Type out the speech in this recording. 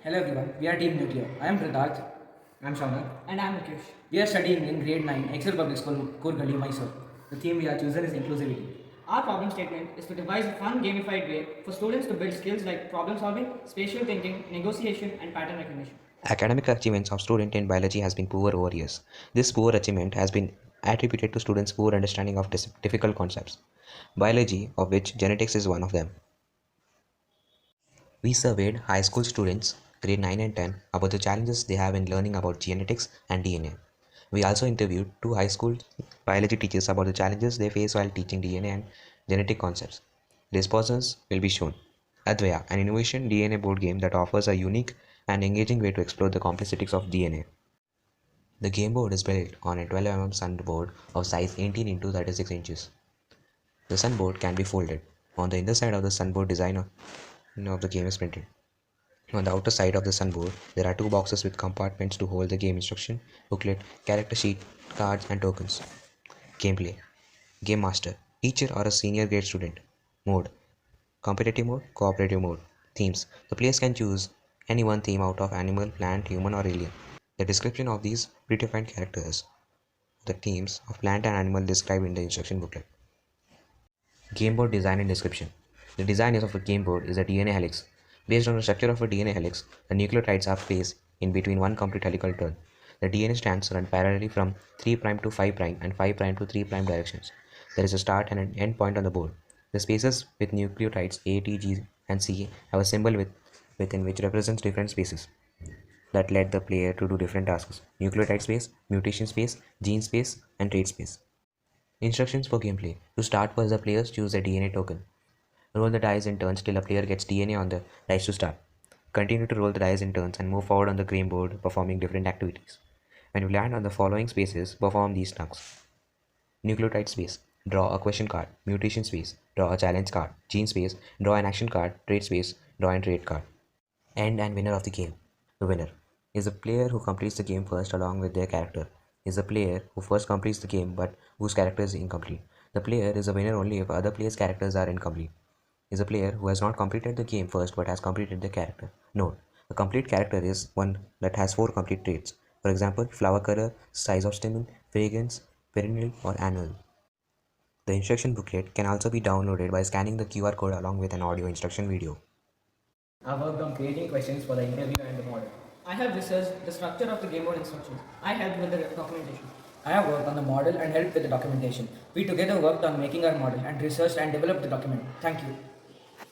Hello everyone, we are Team Nuclear. I am Pratarth. I am Shaunak. And I'm Mukesh. We are studying in grade 9, Excel Public School, Kurgali, Mysore. The theme we are chosen is inclusivity. Our problem statement is to devise a fun gamified way for students to build skills like problem solving, spatial thinking, negotiation, and pattern recognition. Academic achievements of students in biology has been poor over years. This poor achievement has been attributed to students' poor understanding of difficult concepts, biology, of which genetics is one of them. We surveyed high school students, grade 9 and 10, about the challenges they have in learning about genetics and DNA. We also interviewed two high school biology teachers about the challenges they face while teaching DNA and genetic concepts. Responses will be shown. Advaya, an innovation DNA board game that offers a unique and engaging way to explore the complexities of DNA. The game board is built on a 12 mm sun board of size 18 into 36 inches. The sun board can be folded. On the inner side of the sun board, design of the game is printed. On the outer side of the sun board, there are two boxes with compartments to hold the game instruction, booklet, character sheet, cards, and tokens. Gameplay. Game Master. Teacher or a senior grade student. Mode. Competitive mode, cooperative mode. Themes. The players can choose any one theme out of animal, plant, human, or alien. The description of these predefined characters. The themes of plant and animal described in the instruction booklet. Game board design and description. The design of a game board is a DNA helix. Based on the structure of a DNA helix, the nucleotides are placed in between one complete helical turn. The DNA strands run parallelly from 3' to 5' and 5' to 3' directions. There is a start and an end point on the board. The spaces with nucleotides A, T, G, and C have a symbol within which represents different spaces that let the player to do different tasks: nucleotide space, mutation space, gene space, and trait space. Instructions for gameplay. To start first, the players choose a DNA token. Roll the dice in turns till a player gets DNA on the dice to start. Continue to roll the dice in turns and move forward on the game board performing different activities. When you land on the following spaces, perform these tasks. Nucleotide space. Draw a question card. Mutation space. Draw a challenge card. Gene space. Draw an action card. Trait space. Draw an trait card. End and winner of the game. The winner is the player who completes the game first along with their character. Is the player who first completes the game but whose character is incomplete. The player is a winner only if other players' characters are incomplete. Is a player who has not completed the game first but has completed the character. Note: a complete character is one that has 4 complete traits. For example, flower color, size of stamen, fragrance, perennial, or annual. The instruction booklet can also be downloaded by scanning the QR code along with an audio instruction video. I worked on creating questions for the interview and the model. I have researched the structure of the game board instructions. I helped with the documentation. I have worked on the model and helped with the documentation. We together worked on making our model and researched and developed the document. Thank you.